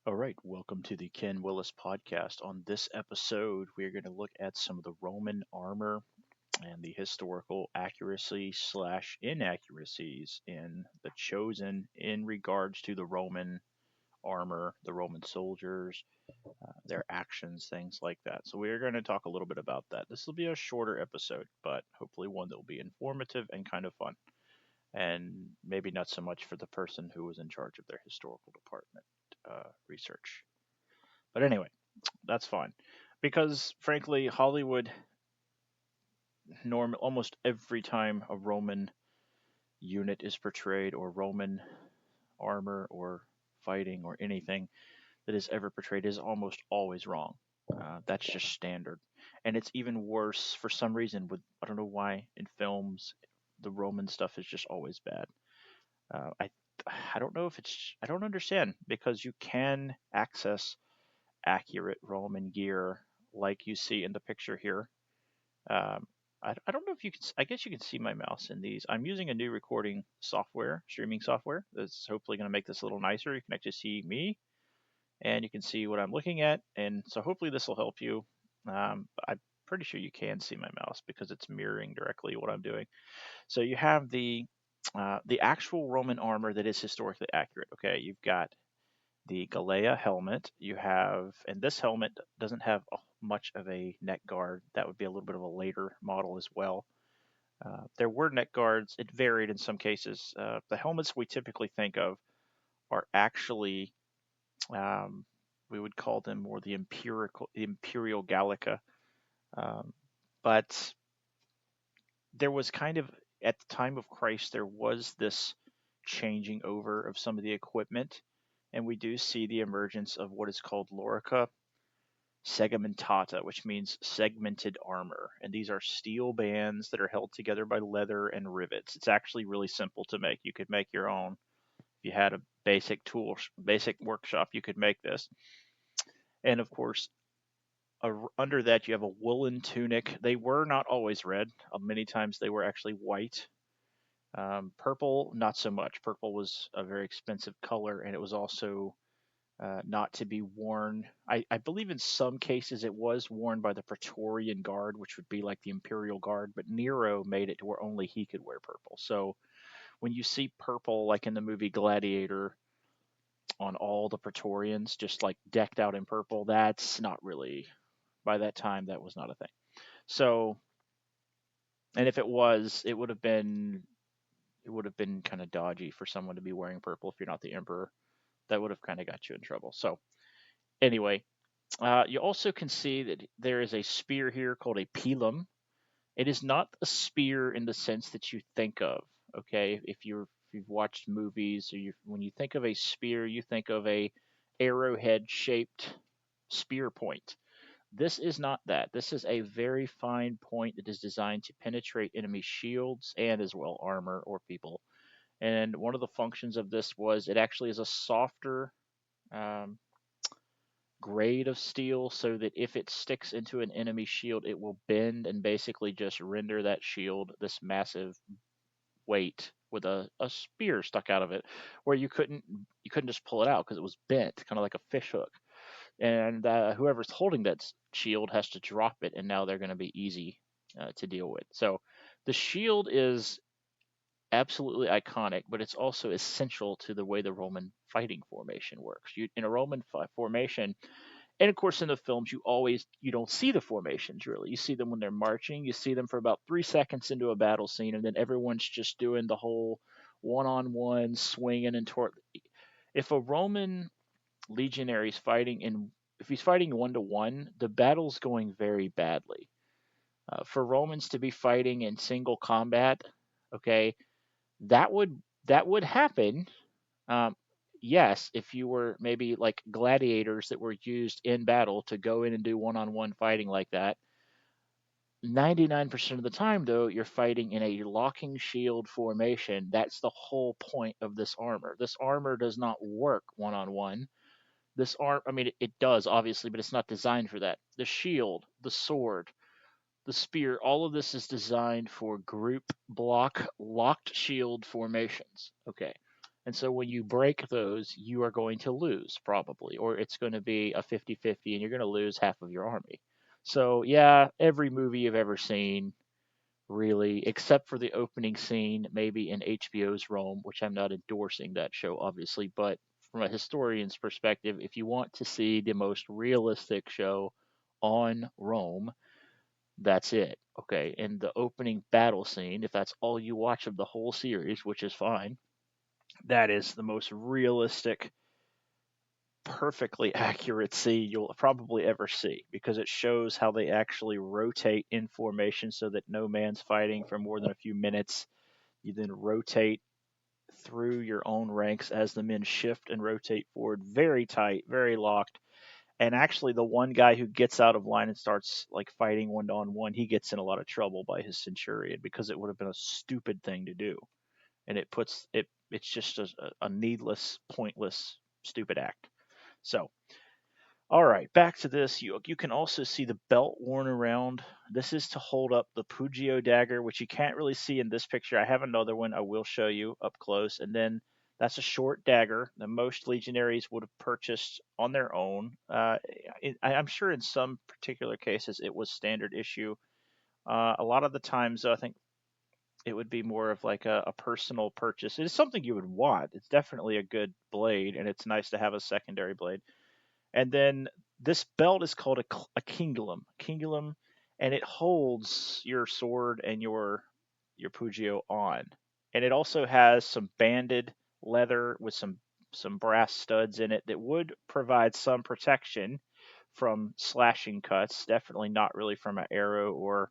All right, welcome to the Ken Willis podcast. On this episode, we're going to look at some of the Roman armor and the historical accuracy slash inaccuracies in the chosen in regards to the Roman armor, the Roman soldiers, their actions, things like that. So we're going to talk a little bit about that. This will be a shorter episode, but hopefully one that will be informative and kind of fun, and maybe not so much for the person who was in charge of their historical department research. But anyway, that's fine because frankly, Hollywood almost every time a Roman unit is portrayed or Roman armor or fighting or anything that is ever portrayed is almost always wrong. That's just standard, and it's even worse for some reason. With I don't know why in films the Roman stuff is just always bad. Uh, I I don't know if it's I don't understand because you can access accurate Roman gear like you see in the picture here. Um, I don't know if you can. I guess you can see my mouse in these. I'm using a new recording software, streaming software. That's hopefully going to make this a little nicer. You can actually see me, and you can see what I'm looking at, and so hopefully this will help you. I'm pretty sure you can see my mouse because it's mirroring directly what I'm doing. So you have the actual Roman armor that is historically accurate. Okay, you've got the Galea helmet. You have, and this helmet doesn't have much of a neck guard. That would be a little bit of a later model as well. There were neck guards. It varied in some cases. The helmets we typically think of are actually, um, we would call them more the Imperial Gallica. Um, but there was kind of, at the time of Christ, there was this changing over of some of the equipment. And we do see the emergence of what is called lorica segmentata, which means segmented armor. And these are steel bands that are held together by leather and rivets. It's actually really simple to make. You could make your own. If you had a basic workshop, you could make this. And of course, under that, you have a woolen tunic. They were not always red. Many times they were actually white. Purple, not so much. Purple was a very expensive color, and it was also not to be worn. I believe in some cases it was worn by the Praetorian Guard, which would be like the Imperial Guard, but Nero made it to where only he could wear purple. So when you see purple, like in the movie Gladiator, on all the Praetorians just like decked out in purple, that's not really, by that time, that was not a thing. So, and if it was, it would have been kind of dodgy for someone to be wearing purple if you're not the emperor. That would have kind of got you in trouble. So, anyway, you also can see that there is a spear here called a pilum. It is not a spear in the sense that you think of. Okay, if you've watched movies, when you think of a spear, you think of a arrowhead shaped spear point. This is not that. This is a very fine point that is designed to penetrate enemy shields and as well armor or people. And one of the functions of this was it actually is a softer um, grade of steel so that if it sticks into an enemy shield, it will bend and basically just render that shield this massive weight with a spear stuck out of it, where you couldn't just pull it out because it was bent, kind of like a fish hook. And whoever's holding that shield has to drop it, and now they're going to be easy to deal with. So the shield is absolutely iconic, but it's also essential to the way the Roman fighting formation works. In a Roman formation, and of course in the films you don't see the formations really. You see them when they're marching. You see them for about 3 seconds into a battle scene, and then everyone's just doing the whole one-on-one swinging and if a Roman legionary is fighting in if he's fighting 1-to-1, the battle's going very badly. For Romans to be fighting in single combat, okay, that would happen. um, yes, if you were maybe like gladiators that were used in battle to go in and do one-on-one fighting like that. 99% of the time, though, you're fighting in a locking shield formation. That's the whole point of this armor. This armor does not work one-on-one. I mean, it does, obviously, but it's not designed for that. The shield, the sword, the spear, all of this is designed for group block locked shield formations. Okay. And so when you break those, you are going to lose probably, or it's going to be a 50-50 and you're going to lose half of your army. So, yeah, every movie you've ever seen, really, except for the opening scene, maybe in HBO's Rome, which I'm not endorsing that show, obviously, but from a historian's perspective, if you want to see the most realistic show on Rome, that's it. Okay. And the opening battle scene, if that's all you watch of the whole series, which is fine, that is the most realistic, perfectly accurate scene you'll probably ever see because it shows how they actually rotate in formation so that no man's fighting for more than a few minutes. You then rotate through your own ranks as the men shift and rotate forward, very tight, very locked. And actually, the one guy who gets out of line and starts like fighting one on one, he gets in a lot of trouble by his centurion because it would have been a stupid thing to do, and it puts it. It's just a needless, pointless, stupid act. So, all right, back to this. You can also see the belt worn around. This is to hold up the Pugio dagger, which you can't really see in this picture. I have another one I will show you up close. And then that's a short dagger that most legionaries would have purchased on their own. I'm sure in some particular cases it was standard issue. A lot of the times, I think it would be more of like a personal purchase. It is something you would want. It's definitely a good blade, and it's nice to have a secondary blade. And then this belt is called a kingulum, and it holds your sword and your Pugio on. And it also has some banded leather with some brass studs in it that would provide some protection from slashing cuts. Definitely not really from an arrow or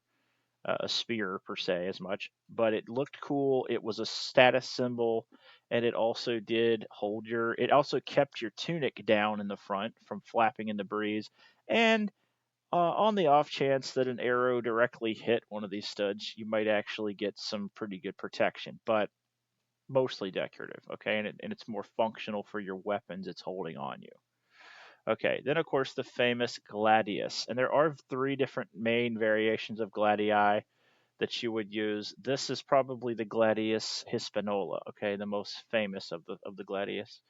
a spear per se as much, but it looked cool. It was a status symbol, and it also did hold your. It also kept your tunic down in the front from flapping in the breeze. And on the off chance that an arrow directly hit one of these studs, you might actually get some pretty good protection, but mostly decorative. Okay, and it's more functional for your weapons it's holding on you. Okay, then of course the famous gladius, and there are three different main variations of gladii that you would use. This is probably the Gladius hispanola, okay, the most famous of the Gladius.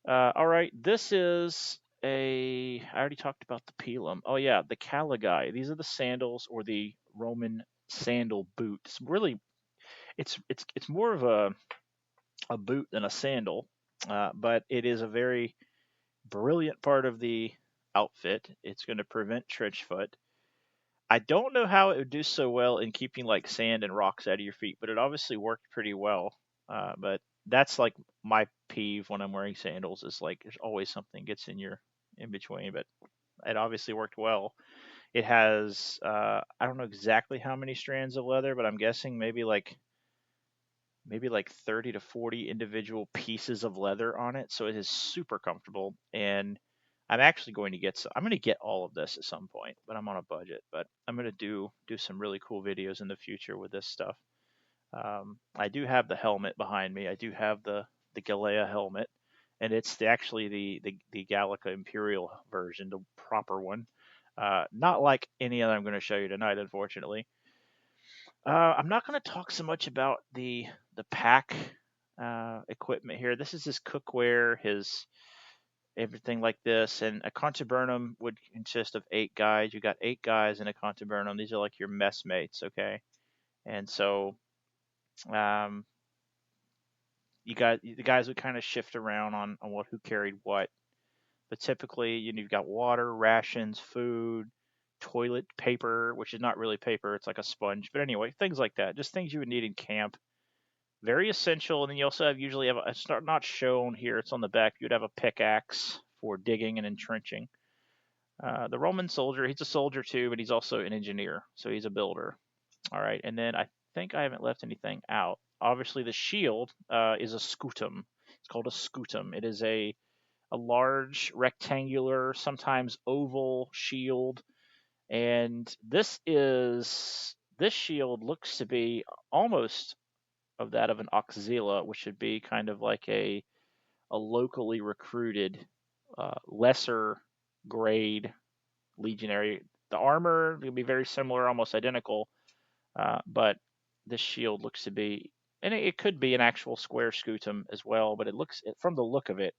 All right, this is a. I already talked about the pilum. Oh yeah, the caligae. These are the sandals or the Roman sandal boots. Really, it's more of a boot than a sandal, but it is a very brilliant part of the outfit. It's going to prevent trench foot. I don't know how it would do so well in keeping like sand and rocks out of your feet, but it obviously worked pretty well. But that's like my peeve when I'm wearing sandals is like there's always something gets in your in between, but it obviously worked well. It has I don't know exactly how many strands of leather, but I'm guessing maybe like 30 to 40 individual pieces of leather on it. So it is super comfortable. And I'm actually going to get I'm going to get all of this at some point, but I'm on a budget. But I'm going to do some really cool videos in the future with this stuff. I do have the helmet behind me. I do have the Galea helmet, and it's actually the Gallica Imperial version, the proper one. Not like any other I'm going to show you tonight, unfortunately. I'm not going to talk so much about the pack equipment here. This is his cookware, his everything like this, and a contubernum would consist of 8 guys. You got 8 guys in a contubernum. These are like your messmates, okay? And so um, you got the guys would kind of shift around on what who carried what, but typically you've got water, rations, food, toilet paper, which is not really paper, it's like a sponge. But anyway, things like that, just things you would need in camp. Very essential. And then you also have usually have it's not shown here. It's on the back. You'd have a pickaxe for digging and entrenching. The Roman soldier, he's a soldier too, but he's also an engineer, so he's a builder. All right, and then I think I haven't left anything out. Obviously, the shield is a scutum. It's called a scutum. It is a large rectangular, sometimes oval shield, and this shield looks to be almost of that of an auxilia, which would be kind of like a locally recruited, lesser grade legionary. The armor will be very similar, almost identical, but this shield looks to be and it could be an actual square scutum as well, but it looks, from the look of it,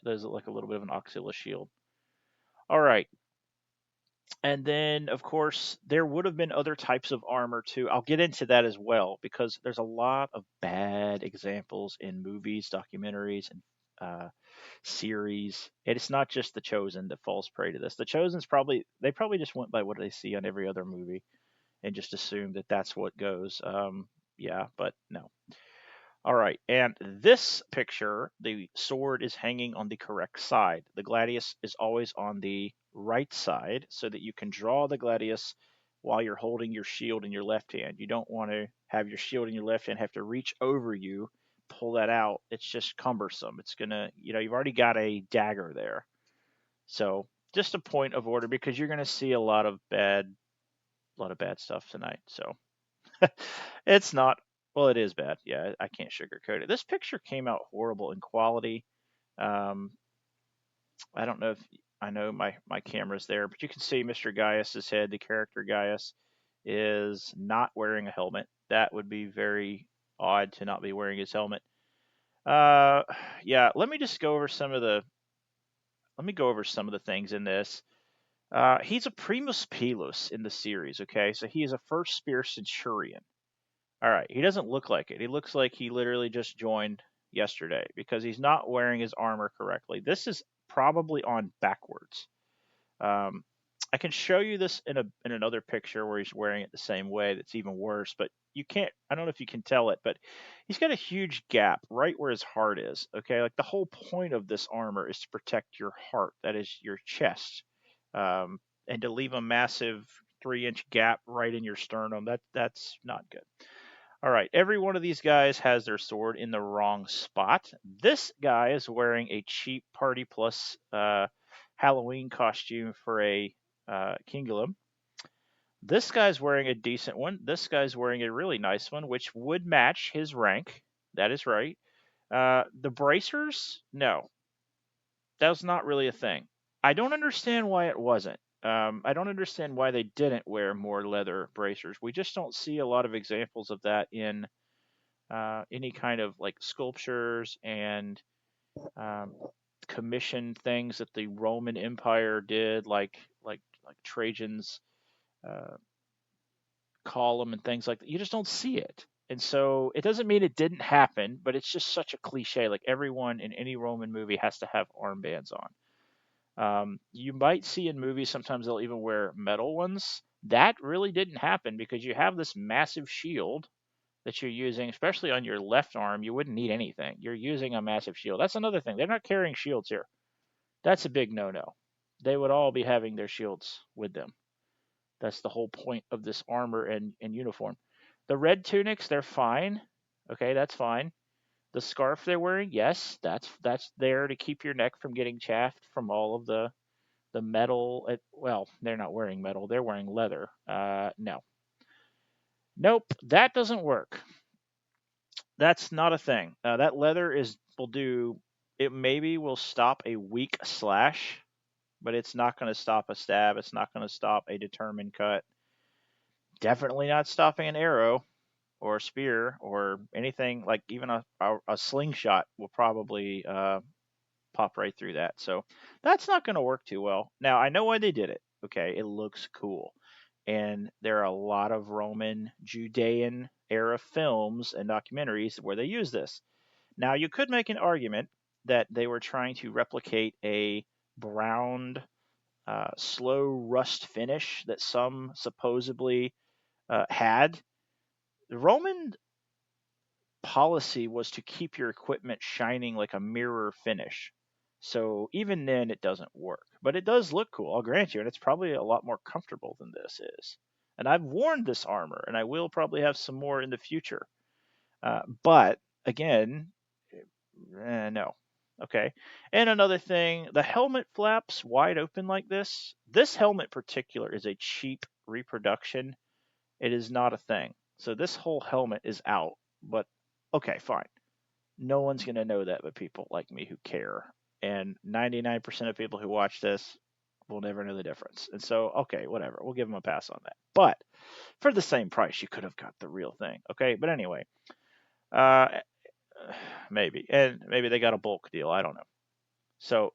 does look like a little bit of an oxyla shield. All right. And then, of course, there would have been other types of armor too. I'll get into that as well because there's a lot of bad examples in movies, documentaries, and series. And it's not just The Chosen that falls prey to this. The Chosen's they probably just went by what they see on every other movie and just assumed that that's what goes. Yeah, but no. All right, and this picture, the sword is hanging on the correct side. The gladius is always on the right side so that you can draw the gladius while you're holding your shield in your left hand. You don't want to have your shield in your left hand, have to reach over you, pull that out. It's just cumbersome. It's going to, you've already got a dagger there. So just a point of order because you're going to see a lot of bad stuff tonight. So it's not. Well, it is bad. Yeah, I can't sugarcoat it. This picture came out horrible in quality. Um, I don't know if I know my camera's there, but you can see Mr. Gaius's head. The character Gaius is not wearing a helmet. That would be very odd to not be wearing his helmet. Uh, yeah. Let me go over some of the things in this. He's a primus pilus in the series. Okay, so he is a first spear centurion. All right, he doesn't look like it. He looks like he literally just joined yesterday because he's not wearing his armor correctly. This is probably on backwards. Um, I can show you this in another picture where he's wearing it the same way. That's even worse, but you can't. I don't know if you can tell it, but he's got a huge gap right where his heart is. Okay, like the whole point of this armor is to protect your heart, that is your chest, and to leave a massive 3-inch gap right in your sternum. That's not good. All right, every one of these guys has their sword in the wrong spot. This guy is wearing a cheap Party Plus Halloween costume for a Kingulum. This guy's wearing a decent one. This guy's wearing a really nice one, which would match his rank. That is right. The bracers, no, that was not really a thing. I don't understand why it wasn't. I don't understand why they didn't wear more leather bracers. We just don't see a lot of examples of that in any kind of like sculptures and um, commission things that the Roman Empire did, like Trajan's uh, column and things like that. You just don't see it, and so it doesn't mean it didn't happen, but it's just such a cliche. Like everyone in any Roman movie has to have armbands on. You might see in movies sometimes they'll even wear metal ones. That really didn't happen because you have this massive shield that you're using, especially on your left arm. You wouldn't need anything. You're using a massive shield. That's another thing. They're not carrying shields here. That's a big no no. They would all be having their shields with them. That's the whole point of this armor and uniform. The red tunics, they're fine. Okay, that's fine. The scarf they're wearing, yes, that's there to keep your neck from getting chafed from all of the metal. Well, they're not wearing metal. They're wearing leather. No, nope, that doesn't work. That's not a thing. That leather is will do. It maybe will stop a weak slash, but it's not going to stop a stab. It's not going to stop a determined cut. Definitely not stopping an arrow or a spear or anything like even a slingshot will probably pop right through that. So that's not going to work too well. Now I know why they did it. Okay, it looks cool, and there are a lot of Roman Judean era films and documentaries where they use this. Now, you could make an argument that they were trying to replicate a browned, slow rust finish that some supposedly had. The Roman policy was to keep your equipment shining like a mirror finish. So even then, it doesn't work. But it does look cool, I'll grant you, and it's probably a lot more comfortable than this is. And I've worn this armor, and I will probably have some more in the future. But again, no. Okay. And another thing, the helmet flaps wide open like this. This helmet particular is a cheap reproduction. It is not a thing. So this whole helmet is out. But okay, fine. No one's going to know that but people like me who care. And 99% of people who watch this will never know the difference. And so, okay, whatever. We'll give them a pass on that. But for the same price, you could have got the real thing. Okay. But anyway, Uh, maybe, and maybe they got a bulk deal. I don't know. So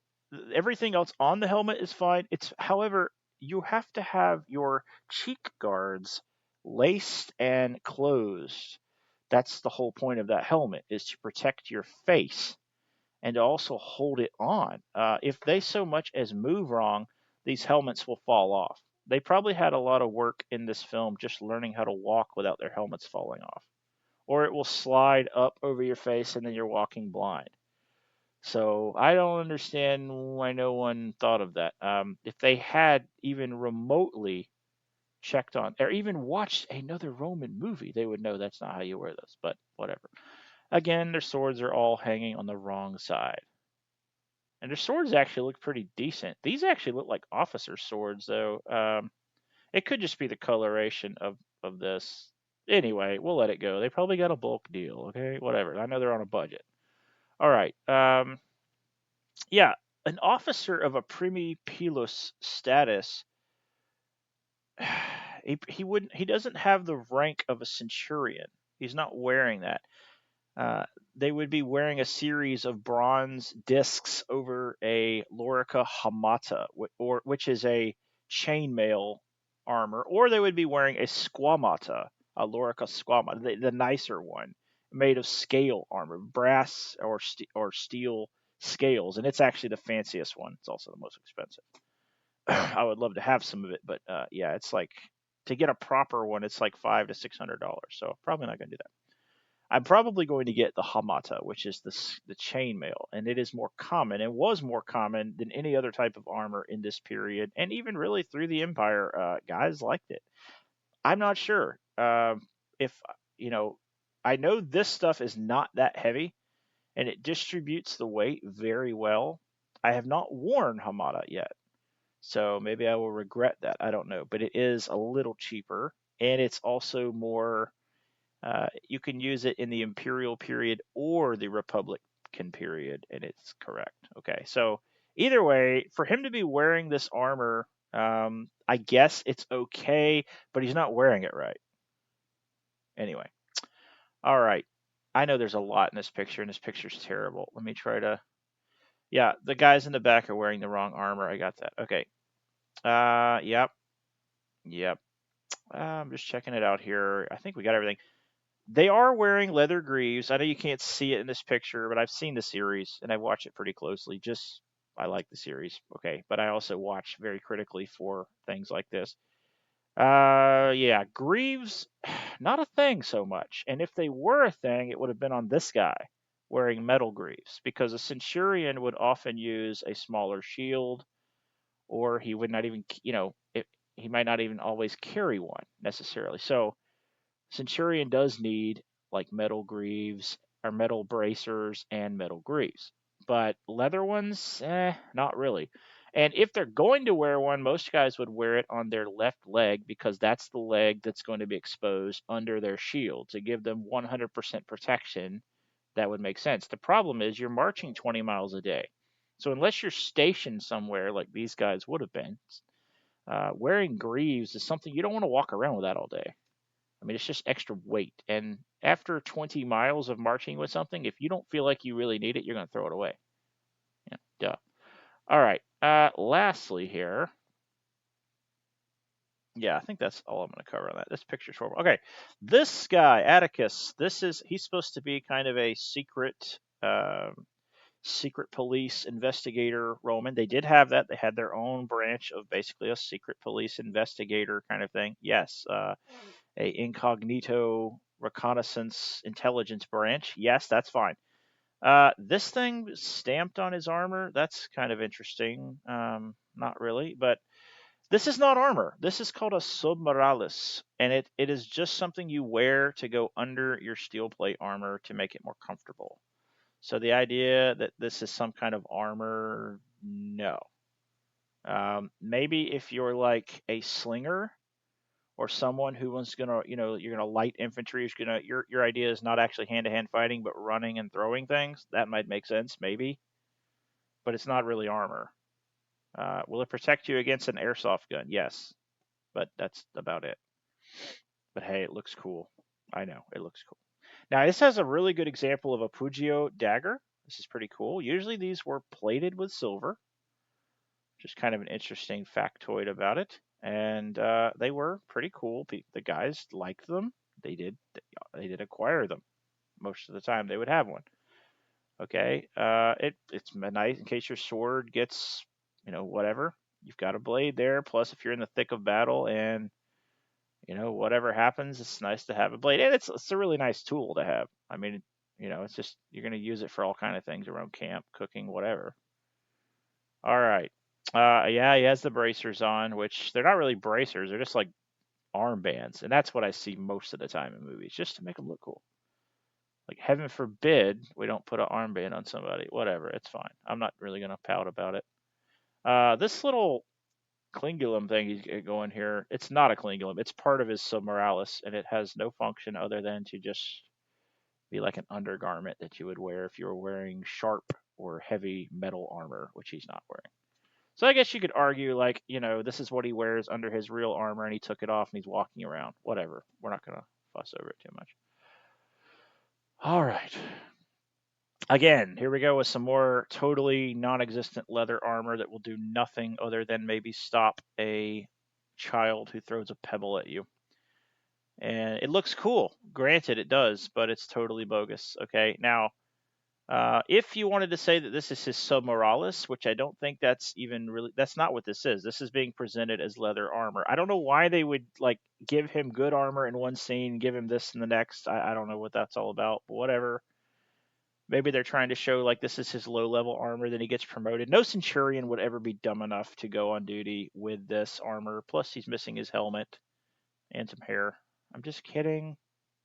everything else on the helmet is fine. It's however you have to have your cheek guards laced and closed. That's the whole point of that helmet is to protect your face and to also hold it on. If they so much as move wrong, these helmets will fall off. They probably had a lot of work in this film just learning how to walk without their helmets falling off. Or it will slide up over your face and then you're walking blind. So I don't understand why no one thought of that. If they had even remotely checked on or even watched another Roman movie, they would know that's not how you wear this, but whatever. Again, their swords are all hanging on the wrong side. And their swords actually look pretty decent. These actually look like officer swords, though. It could just be the coloration of this. Anyway, we'll let it go. They probably got a bulk deal. Okay, whatever. I know they're on a budget. All right. Yeah, an officer of a primi pilus status. He doesn't have the rank of a centurion. He's not wearing that. Uh, they would be wearing a series of bronze discs over a lorica hamata, which is a chainmail armor, or they would be wearing a squamata, a lorica squamata, the nicer one, made of scale armor, brass or steel scales, and it's actually the fanciest one. It's also the most expensive. I would love to have some of it, but yeah, it's like to get a proper one, it's like $500 to $600. So probably not going to do that. I'm probably going to get the hamata, which is the chainmail, and it is more common and was more common than any other type of armor in this period, and even really through the empire. Guys liked it. I'm not sure if you know. I know this stuff is not that heavy, and it distributes the weight very well. I have not worn hamata yet, so maybe I will regret that. I don't know, but it is a little cheaper, and it's also more you can use it in the imperial period or the republican period, and it's correct. Okay, so either way, for him to be wearing this armor, I guess it's okay, but he's not wearing it right. Anyway, all right. I know there's a lot in this picture, and this picture's terrible. Let me try to. Yeah, the guys in the back are wearing the wrong armor. I got that. Okay. Yep, yep. I'm just checking it out here. I think we got everything. They are wearing leather greaves. I know you can't see it in this picture, but I've seen the series and I watch it pretty closely. Just I like the series, okay, but I also watch very critically for things like this. Yeah, greaves, not a thing so much. And if they were a thing, it would have been on this guy wearing metal greaves because a centurion would often use a smaller shield, or he would not even, he might not even always carry one necessarily. So Centurion does need like metal greaves or metal bracers and metal greaves, but leather ones, not really. And if they're going to wear one, most guys would wear it on their left leg because that's the leg that's going to be exposed under their shield to give them 100% protection. That would make sense. The problem is you're marching 20 miles a day. So unless you're stationed somewhere like these guys would have been, wearing greaves is something you don't want to walk around with that all day. I mean, it's just extra weight. And after 20 miles of marching with something, if you don't feel like you really need it, you're going to throw it away. Yeah, duh. All right. Lastly, here. Yeah, I think that's all I'm going to cover on that. This picture's horrible. Okay, this guy Atticus. He's supposed to be kind of a secret police investigator Roman. They did have that. They had their own branch of basically a secret police investigator kind of thing. Yes, a incognito reconnaissance intelligence branch. Yes, that's fine. This thing stamped on his armor, that's kind of interesting. Not really, but this is not armor. This is called a submiralis, and it is just something you wear to go under your steel plate armor to make it more comfortable. So the idea that this is some kind of armor, no. Maybe if you're like a slinger or someone who wants gonna, you're gonna light infantry, is gonna your idea is not actually hand to hand fighting, but running and throwing things. That might make sense, maybe, but it's not really armor. Will it protect you against an airsoft gun? Yes, but that's about it. But hey, it looks cool. I know it looks cool. Now, this has a really good example of a Pugio dagger. This is pretty cool. Usually these were plated with silver, which is kind of an interesting factoid about it. And they were pretty cool. The guys liked them. They did. They did acquire them. Most of the time, they would have one. Okay. It's nice in case your sword gets, whatever. You've got a blade there. Plus, if you're in the thick of battle and whatever happens, it's nice to have a blade, and it's a really nice tool to have. I mean, it's just you're gonna use it for all kind of things around camp, cooking, whatever. All right. Yeah, he has the bracers on, which they're not really bracers; they're just like armbands, and that's what I see most of the time in movies, just to make them look cool. Like, heaven forbid we don't put an armband on somebody. Whatever, it's fine. I'm not really gonna pout about it. This little Klingulum thing he's going here, it's not a Klingulum. It's part of his submoralis, and it has no function other than to just be like an undergarment that you would wear if you were wearing sharp or heavy metal armor, which he's not wearing. So I guess you could argue, like, this is what he wears under his real armor, and he took it off and he's walking around. Whatever. We're not going to fuss over it too much. All right. Again, here we go with some more totally non existent leather armor that will do nothing other than maybe stop a child who throws a pebble at you. And it looks cool. Granted, it does, but it's totally bogus. Okay. Now, if you wanted to say that this is his submoralis, which I don't think that's even really, that's not what this is. This is being presented as leather armor. I don't know why they would like give him good armor in one scene, give him this in the next. I don't know what that's all about, but whatever. Maybe they're trying to show like this is his low level armor, then he gets promoted. No centurion would ever be dumb enough to go on duty with this armor. Plus, he's missing his helmet and some hair. I'm just kidding.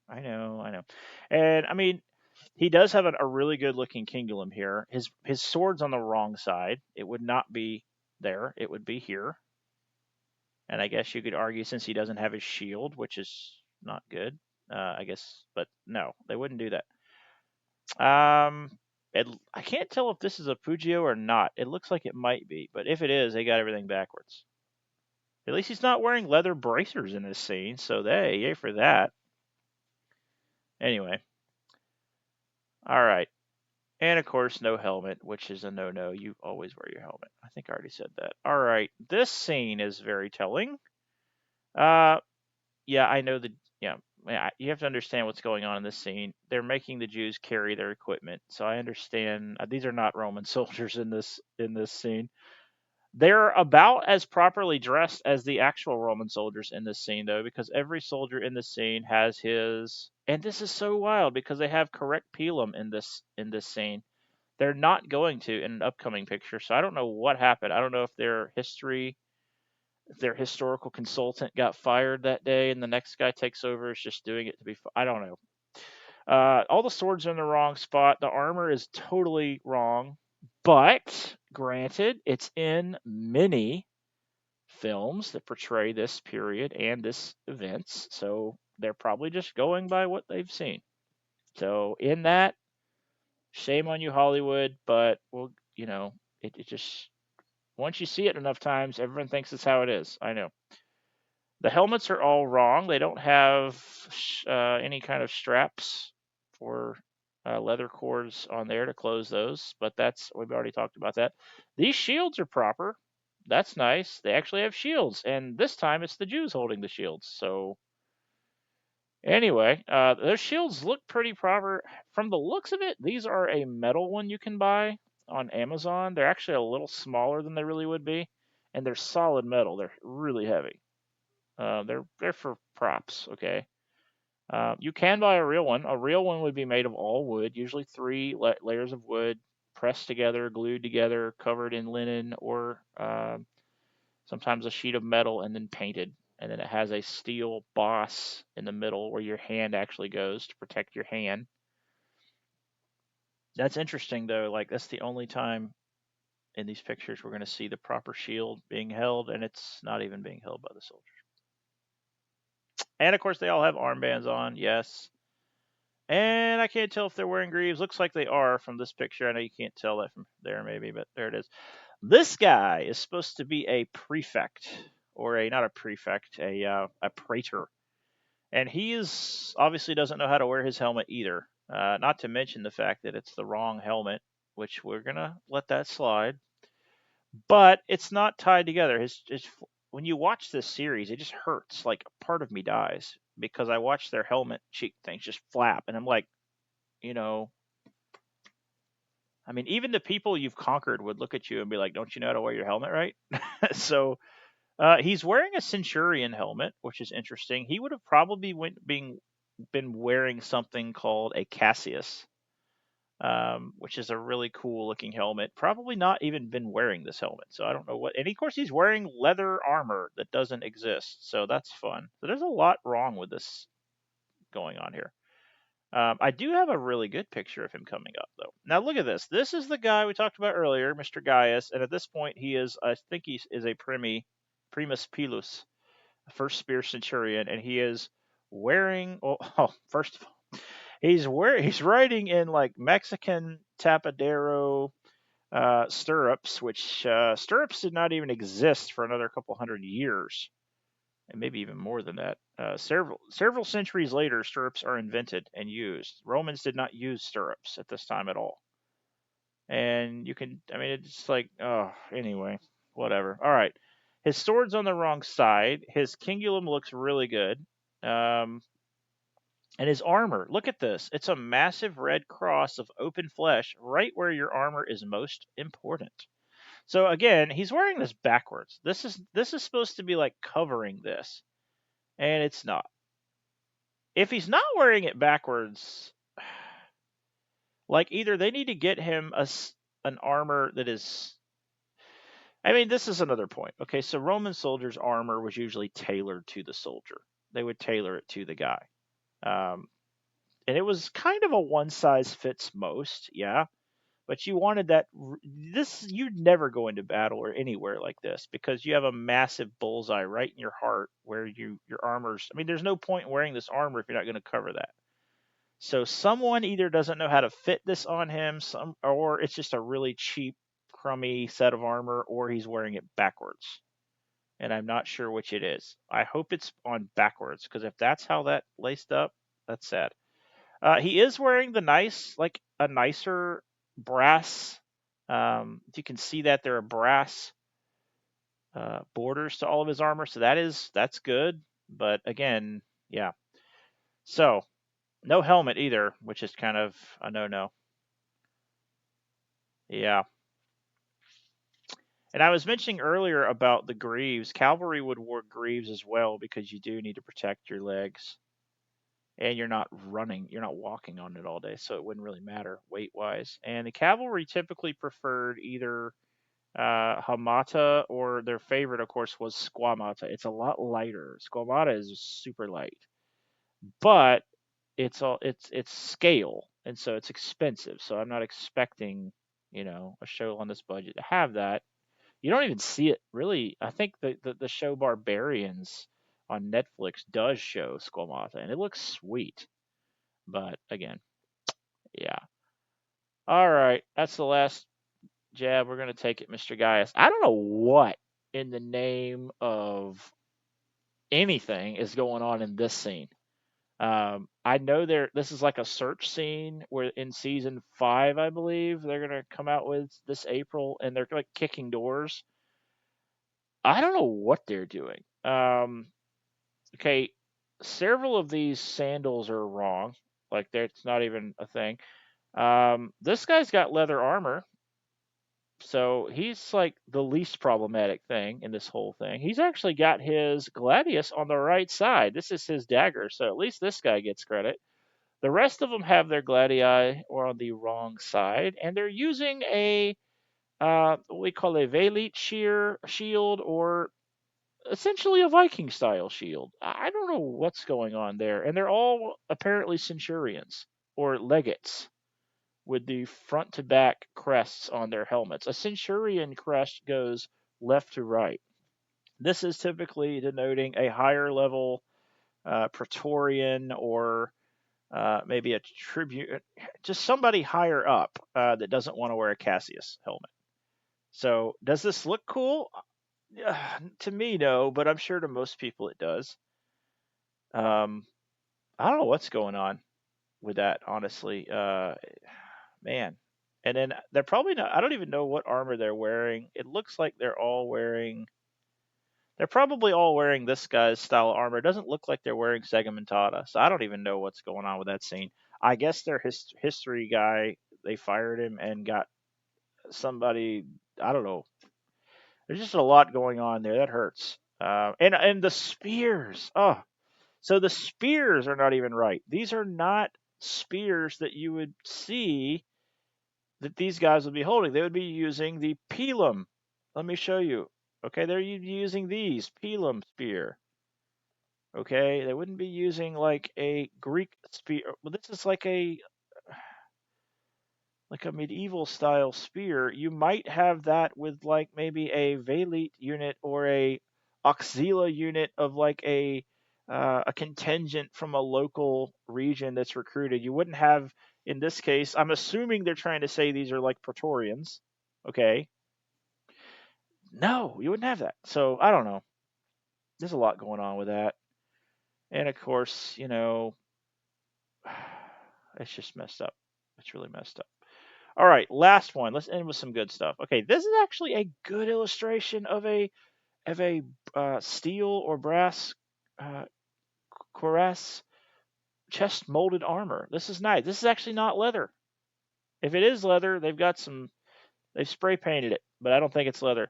I know, I know. And I mean, he does have a really good looking Kingulum here. His sword's on the wrong side. It would not be there. It would be here. And I guess you could argue since he doesn't have his shield, which is not good. I guess, but no, they wouldn't do that. Um, I can't tell if this is a Fujio or not. It looks like it might be, but if it is, they got everything backwards. At least he's not wearing leather bracers in this scene, so they yay for that. Anyway, all right. And of course, no helmet, which is a no-no. You always wear your helmet. I think I already said that. All right, this scene is very telling. Uh, yeah, I know the yeah. You have to understand what's going on in this scene. They're making the Jews carry their equipment, so I understand. These are not Roman soldiers in this scene. They're about as properly dressed as the actual Roman soldiers in this scene, though, because every soldier in this scene has his. And this is so wild because they have correct pilum in this scene. They're not going to in an upcoming picture, so I don't know what happened. I don't know if their historical consultant got fired that day, and the next guy takes over is just doing it to be. I don't know. All the swords are in the wrong spot. The armor is totally wrong, but granted, it's in many films that portray this period and this events, so they're probably just going by what they've seen. So in that, shame on you, Hollywood, but well, it just once you see it enough times, everyone thinks it's how it is. I know. The helmets are all wrong. They don't have any kind of straps or leather cords on there to close those, but we've already talked about that. These shields are proper. That's nice. They actually have shields, and this time it's the Jews holding the shields. So anyway, those shields look pretty proper. From the looks of it, these are a metal one you can buy on Amazon. They're actually a little smaller than they really would be, and they're solid metal. They're really heavy. They're for props. Okay. You can buy a real one. A real one would be made of all wood, usually three layers of wood, pressed together, glued together, covered in linen, or sometimes a sheet of metal, and then painted. And then it has a steel boss in the middle where your hand actually goes to protect your hand. That's interesting, though. Like, that's the only time in these pictures we're going to see the proper shield being held, and it's not even being held by the soldiers. And of course, they all have armbands on, yes. And I can't tell if they're wearing greaves. Looks like they are from this picture. I know you can't tell that from there, maybe, but there it is. This guy is supposed to be a prefect, or not a prefect, a praetor. And he is obviously doesn't know how to wear his helmet either. Not to mention the fact that it's the wrong helmet, which we're gonna let that slide. But it's not tied together. His when you watch this series, it just hurts. Like part of me dies because I watch their helmet cheek things just flap, and I'm like, you know, I mean, even the people you've conquered would look at you and be like, "Don't you know how to wear your helmet right?" So he's wearing a Centurion helmet, which is interesting. He would have probably been wearing something called a Cassius, which is a really cool looking helmet. Probably not even been wearing this helmet, so I don't know what. And of course, he's wearing leather armor that doesn't exist, so that's fun. So there's a lot wrong with this going on here. I do have a really good picture of him coming up, though. Now look at this. This is the guy we talked about earlier, Mr. Gaius, and at this point he is, I think he is a primus pilus, first spear centurion, and he is wearing. First of all, he's riding in like Mexican tapadero stirrups, which stirrups did not even exist for another couple hundred years, and maybe even more than that. Several centuries later, stirrups are invented and used. Romans did not use stirrups at this time at all. And you can, I mean, it's like, oh, anyway, whatever. All right. His sword's on the wrong side. His cingulum looks really good. Um, and his armor, look at this. It's a massive red cross of open flesh right where your armor is most important. So again, he's wearing this backwards. This is supposed to be like covering this, and it's not. If he's not wearing it backwards, like either they need to get him an armor that is. I mean, this is another point. Okay, so Roman soldiers' armor was usually tailored to the soldier. They would tailor it to the guy, um, and it was kind of a one size fits most. Yeah, but you wanted that. This you'd never go into battle or anywhere like this because you have a massive bullseye right in your heart where your armor's. I mean, there's no point in wearing this armor if you're not going to cover that. So someone either doesn't know how to fit this on him, or it's just a really cheap, crummy set of armor, or he's wearing it backwards. And I'm not sure which it is. I hope it's on backwards, because if that's how that laced up, that's sad. He is wearing like a nicer brass. You can see that there are brass borders to all of his armor, so that's good. But again, yeah. So no helmet either, which is kind of a no-no. Yeah. And I was mentioning earlier about the greaves. Cavalry would wear greaves as well because you do need to protect your legs. And you're not walking on it all day, so it wouldn't really matter weight wise. And the cavalry typically preferred either hamata, or their favorite, of course, was squamata. It's a lot lighter. Squamata is super light, but it's scale, and so it's expensive. So I'm not expecting a show on this budget to have that. You don't even see it really. I think the show Barbarians on Netflix does show Squamata, and it looks sweet. But again, yeah. All right, that's the last jab. We're gonna take it, Mr. Gaius. I don't know what in the name of anything is going on in this scene. I know this is like a search scene where in season 5, I believe, they're gonna come out with this April, and they're like kicking doors. I don't know what they're doing. Okay, several of these sandals are wrong. Like that's not even a thing. This guy's got leather armor, so he's like the least problematic thing in this whole thing. He's actually got his gladius on the right side. This is his dagger, so at least this guy gets credit. The rest of them have their gladii or on the wrong side, and they're using a what we call a velite shield, or essentially a Viking style shield. I don't know what's going on there, and they're all apparently centurions or legates with the front to back crests on their helmets. A centurion crest goes left to right. This is typically denoting a higher level praetorian, or maybe a tribute, just somebody higher up that doesn't want to wear a Cassius helmet. So, does this look cool? To me, no, but I'm sure to most people it does. Um, I don't know what's going on with that, honestly. Man. And then they're probably not. I don't even know what armor they're wearing. It looks like they're all wearing. They're probably all wearing this guy's style of armor. It doesn't look like they're wearing Segmentada, so I don't even know what's going on with that scene. I guess their history guy, they fired him and got somebody. I don't know. There's just a lot going on there. That hurts. And the spears. Oh, so the spears are not even right. These are not spears that you would see that these guys would be holding. They would be using the pilum. Let me show you. Okay, they're using these pilum spear. Okay, they wouldn't be using like a Greek spear. Well, this is like a medieval style spear. You might have that with like maybe a Valete unit or a Auxilia unit of like a contingent from a local region that's recruited. You wouldn't have in this case. I'm assuming they're trying to say these are like Praetorians. Okay, no, you wouldn't have that. So I don't know. There's a lot going on with that, and of course, it's just messed up. It's really messed up. All right, last one. Let's end with some good stuff. Okay, this is actually a good illustration of a steel or brass uh, cuirass chest molded armor. This is nice. This is actually not leather. If it is leather, they've spray painted it, but I don't think it's leather.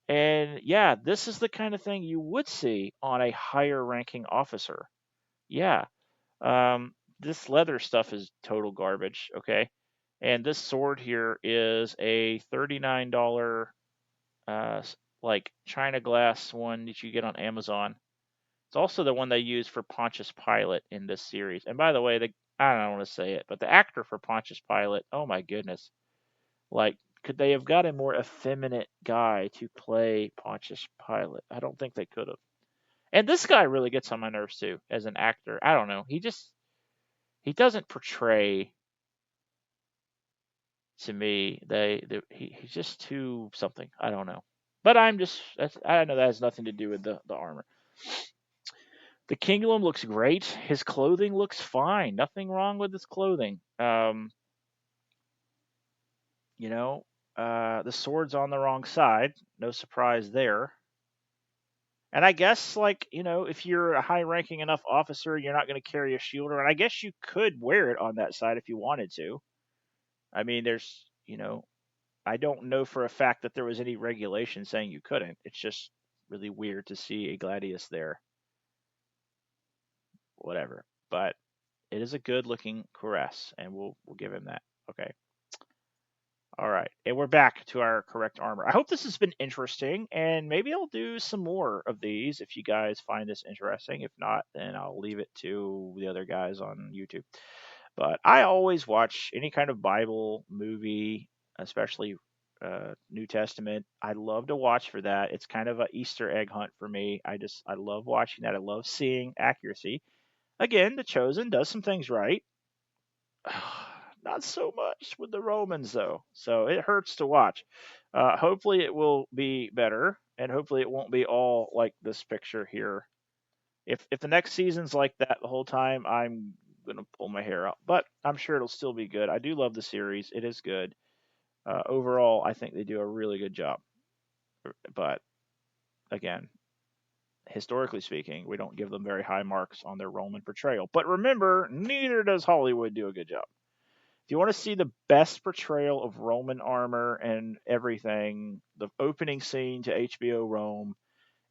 And yeah, this is the kind of thing you would see on a higher ranking officer. Yeah, this leather stuff is total garbage. Okay, and this sword here is a $39 like China glass one that you get on Amazon. It's also the one they use for Pontius Pilate in this series. And by the way, I don't want to say it, but the actor for Pontius Pilate, oh my goodness, like could they have got a more effeminate guy to play Pontius Pilate? I don't think they could have. And this guy really gets on my nerves too as an actor. I don't know. He doesn't portray to me he's just too something. I don't know. But I know that has nothing to do with the armor. The Kingdom looks great. His clothing looks fine. Nothing wrong with his clothing. You know, the sword's on the wrong side. No surprise there. And I guess, like, if you're a high ranking enough officer, you're not going to carry a shield around. I guess you could wear it on that side if you wanted to. I mean, I don't know for a fact that there was any regulation saying you couldn't. It's just really weird to see a gladius there. Whatever. But it is a good looking cuirass, and we'll give him that. Okay. All right. And we're back to our correct armor. I hope this has been interesting, and maybe I'll do some more of these if you guys find this interesting. If not, then I'll leave it to the other guys on YouTube. But I always watch any kind of Bible movie, especially New Testament. I love to watch for that. It's kind of an Easter egg hunt for me. I love watching that. I love seeing accuracy. Again, the Chosen does some things right. Not so much with the Romans though, so it hurts to watch. Hopefully, it will be better, and hopefully, it won't be all like this picture here. If the next season's like that the whole time, I'm gonna pull my hair out. But I'm sure it'll still be good. I do love the series; it is good. Overall, I think they do a really good job. But again, historically speaking, we don't give them very high marks on their Roman portrayal. But remember, neither does Hollywood do a good job. If you want to see the best portrayal of Roman armor and everything, the opening scene to HBO Rome,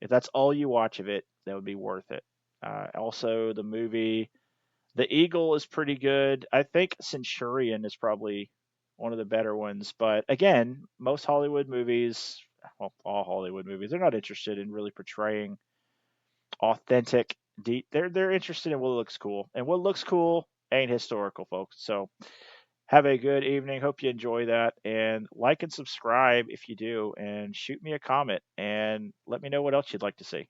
if that's all you watch of it, that would be worth it. Also, the movie The Eagle is pretty good. I think Centurion is probably one of the better ones. But again, most Hollywood movies, well, all Hollywood movies, they're not interested in really portraying authentic. They're interested in what looks cool, and what looks cool ain't historical, folks. So have a good evening. Hope you enjoy that. And like and subscribe if you do. And shoot me a comment and let me know what else you'd like to see.